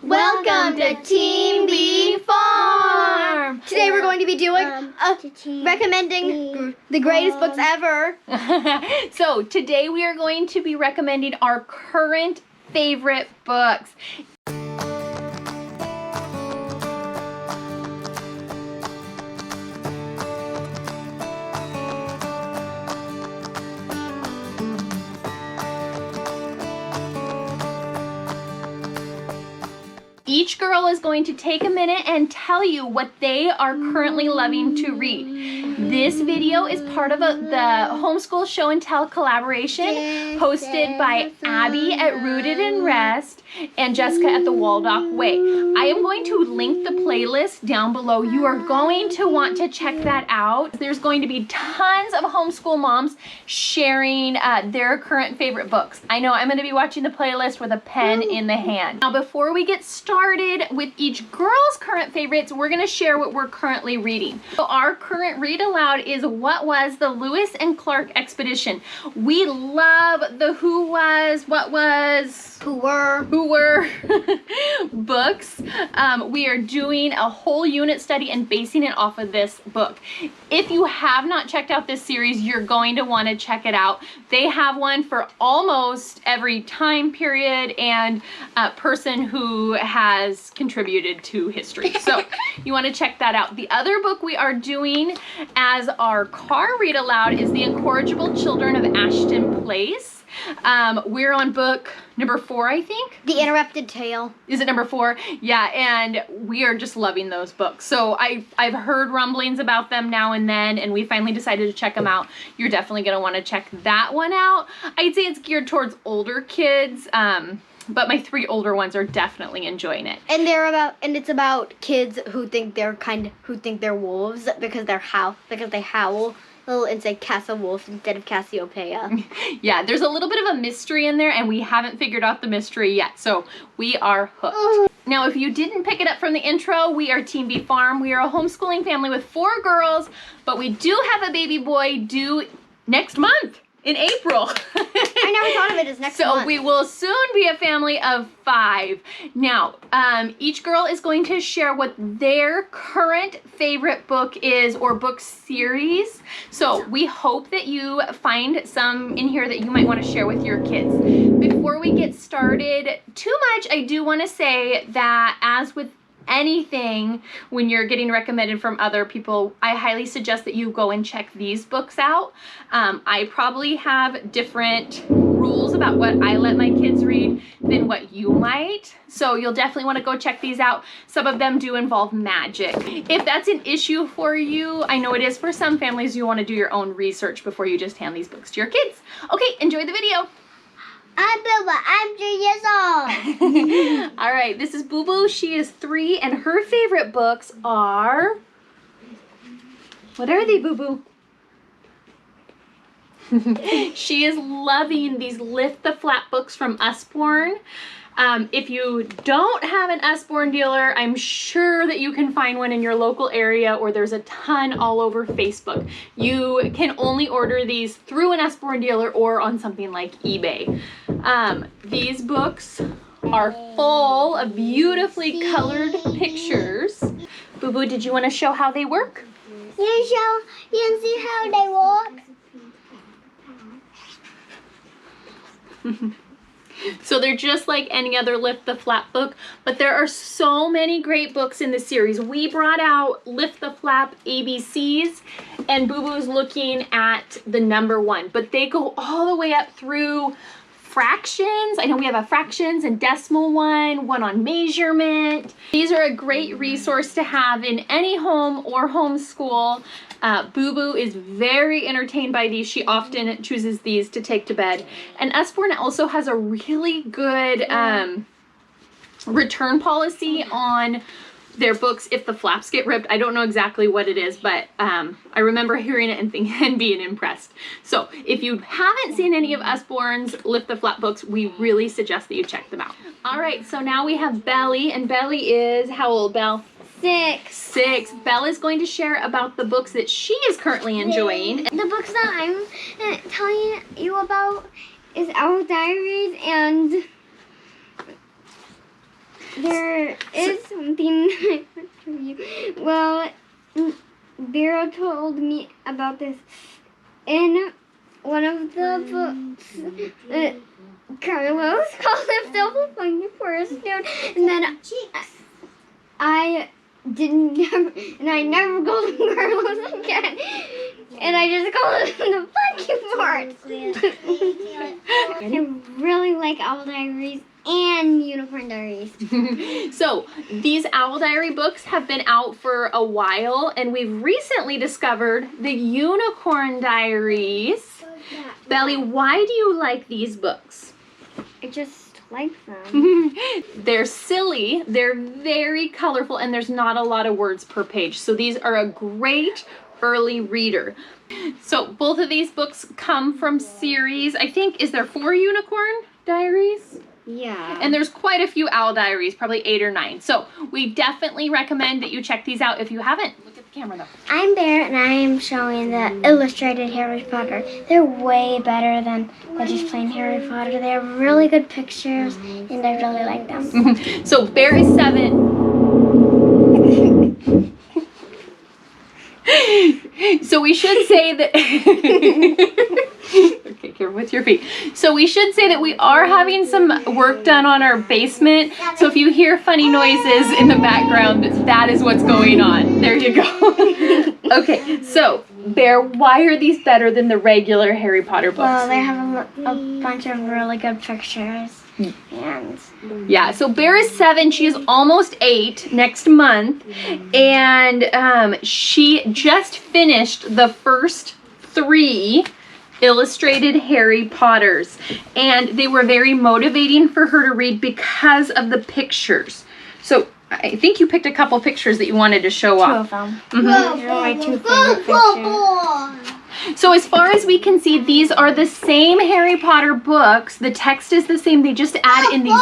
Welcome to Team B Farm! Today we're going to be doing recommending the greatest books ever. So today we are going to be recommending our current favorite books. Each girl is going to take a minute and tell you what they are currently loving to read. This video is part of the Homeschool Show and Tell collaboration hosted by Abby at Rooted and Rest and Jessica at the Waldock Way. I am going to link the playlist down below. You are going to want to check that out. There's going to be tons of homeschool moms sharing their current favorite books. I know I'm going to be watching the playlist with a pen in the hand. Now before we get started with each girl's current favorites, we're going to share what we're currently reading. So our current read aloud is What Was the Lewis and Clark Expedition. We love the who was, what was, who were books. We are doing a whole unit study and basing it off of this book. If you have not checked out this series, you're going to want to check it out. They have one for almost every time period and person who has contributed to history. So you want to check that out. The other book we are doing as our car read aloud is The Incorrigible Children of Ashton Place. We're on book number 4, I think. The Interrupted Tale. Is it number 4? Yeah, and we are just loving those books. So I've heard rumblings about them now and then, and we finally decided to check them out. You're definitely going to want to check that one out. I'd say it's geared towards older kids, but my 3 older ones are definitely enjoying it. And it's about kids who think they're wolves because they howl and say Casa Wolf instead of Cassiopeia. Yeah, there's a little bit of a mystery in there and we haven't figured out the mystery yet, so we are hooked. Now, if you didn't pick it up from the intro, we are Team B Farm. We are a homeschooling family with 4 girls, but we do have a baby boy due next month. In April. I never thought of it as next month. So we will soon be a family of 5. Now, each girl is going to share what their current favorite book is or book series. So we hope that you find some in here that you might want to share with your kids. Before we get started too much, I do want to say that as with anything when you're getting recommended from other people, I highly suggest that you go and check these books out. I probably have different rules about what I let my kids read than what you might, so you'll definitely want to go check these out. Some of them do involve magic. If that's an issue for you, I know it is for some families, you want to do your own research before you just hand these books to your kids. Okay, enjoy the video. I'm Belle. I'm 3 years old. All right, this is Boo Boo. She is 3, and her favorite books are... What are they, Boo Boo? She is loving these Lift the Flap books from Usborne. If you don't have an Usborne dealer, I'm sure that you can find one in your local area, or there's a ton all over Facebook. You can only order these through an Usborne dealer or on something like eBay. These books are full of beautifully colored pictures. Boo Boo, did you want to show how they work? You can see how they work. So they're just like any other Lift the Flap book, but there are so many great books in the series. We brought out Lift the Flap ABCs, and Boo Boo's looking at the number 1, but they go all the way up through fractions. I know we have a fractions and decimal one on measurement. These are a great resource to have in any home or homeschool. Boo Boo is very entertained by these. She often chooses these to take to bed. And Usborne also has a really good return policy on their books if the flaps get ripped. I don't know exactly what it is, but I remember hearing it and being impressed. So if you haven't seen any of Usborne's Lift the Flap books, we really suggest that you check them out. All right, so now we have Belle, and Belle is how old, Belle? 6. Belle is going to share about the books that she is currently enjoying. The books that I'm telling you about is Our Diaries and There is something I want to show you. Well, Vera told me about this in one of the books. Carlos called himself a funny person, and then I never called him Carlos again. And I just called him the funky part. I really like Owl Diaries and Unicorn Diaries. So these Owl Diary books have been out for a while, and we've recently discovered the Unicorn Diaries. Belle, why do you like these books? I just like them. They're silly, they're very colorful, and there's not a lot of words per page. So these are a great early reader. So both of these books come from series, I think, is there 4 Unicorn Diaries? Yeah. And there's quite a few Owl Diaries, probably 8 or 9. So we definitely recommend that you check these out if you haven't. Look at the camera though. I'm Bear, and I am showing the illustrated Harry Potter. They're way better than just plain Harry Potter. They have really good pictures, and I really like them. So Bear is 7. So we should say that okay, careful with your feet. So we should say that we are having some work done on our basement. So if you hear funny noises in the background, that is what's going on. There you go. Okay, so Bear, why are these better than the regular Harry Potter books? Well, they have a bunch of really good pictures. And yeah, so Bear is 7. She is almost 8 next month, and she just finished the first 3 illustrated Harry Potters, and they were very motivating for her to read because of the pictures. So I think you picked a couple pictures that you wanted to show off. 2 of them. Mm-hmm. Those are my 2 favorite pictures. So as far as we can see, these are the same Harry Potter books. The text is the same. They just add in these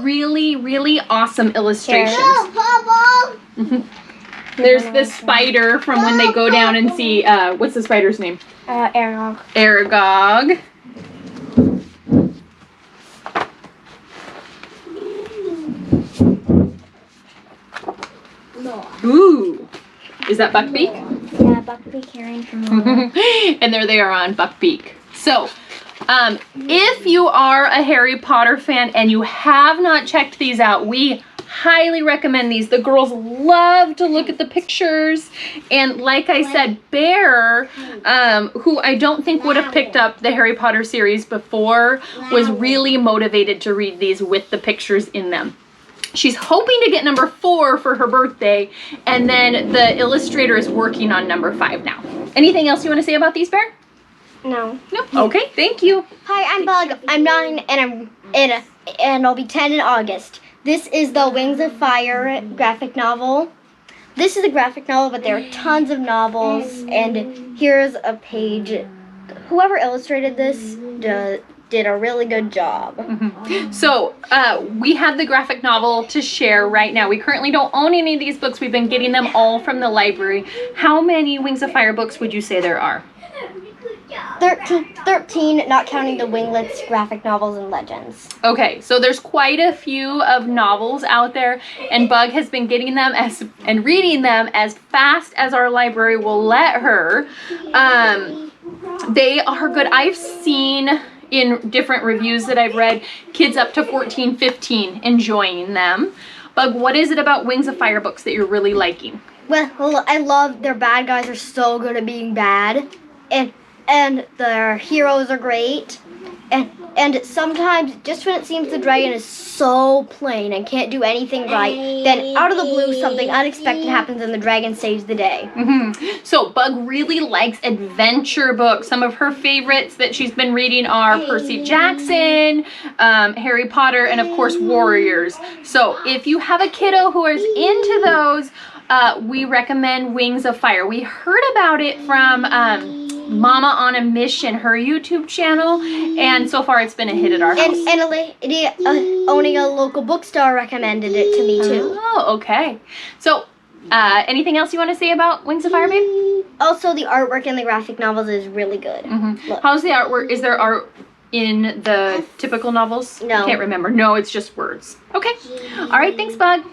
really, really awesome illustrations. Mm-hmm. There's the spider from when they go down and see, what's the spider's name? Aragog. Aragog. Ooh. Is that Buckbeak? Yeah, Buckbeak carrying from Lola. And there they are on Buckbeak. So, if you are a Harry Potter fan and you have not checked these out, we highly recommend these. The girls love to look at the pictures. And like I said, Bear, who I don't think would have picked up the Harry Potter series before, was really motivated to read these with the pictures in them. She's hoping to get number 4 for her birthday, and then the illustrator is working on number 5 now. Anything else you want to say about these, Bear? No. No. Okay, thank you. Hi, I'm Bug. I'm 9, and I'll be 10 in August. This is the Wings of Fire graphic novel. This is a graphic novel, but there are tons of novels, and here's a page. Whoever illustrated this did a really good job. Mm-hmm. So we have the graphic novel to share right now. We currently don't own any of these books. We've been getting them all from the library. How many Wings of Fire books would you say there are? 13, not counting the winglets, graphic novels, and legends. Okay, so there's quite a few of novels out there, and Bug has been getting them and reading them as fast as our library will let her. They are good. I've seen in different reviews that I've read, kids up to 14, 15 enjoying them. Bug, what is it about Wings of Fire books that you're really liking? Well, I love their bad guys are so good at being bad, and their heroes are great, and sometimes just when it seems the dragon is so plain and can't do anything right, then out of the blue something unexpected happens and the dragon saves the day. Mm-hmm. So Bug really likes adventure books. Some of her favorites that she's been reading are Percy Jackson, Harry Potter, and of course Warriors. So if you have a kiddo who is into those, we recommend Wings of Fire. We heard about it from Mama on a Mission, her YouTube channel, and so far it's been a hit at our house. And a lady owning a local bookstore recommended it to me too. Oh, okay. So, anything else you want to say about Wings of Fire, babe? Also, the artwork in the graphic novels is really good. Mm-hmm. How's the artwork? Is there art in the typical novels? No. Can't remember. No, it's just words. Okay. All right, thanks, Bug.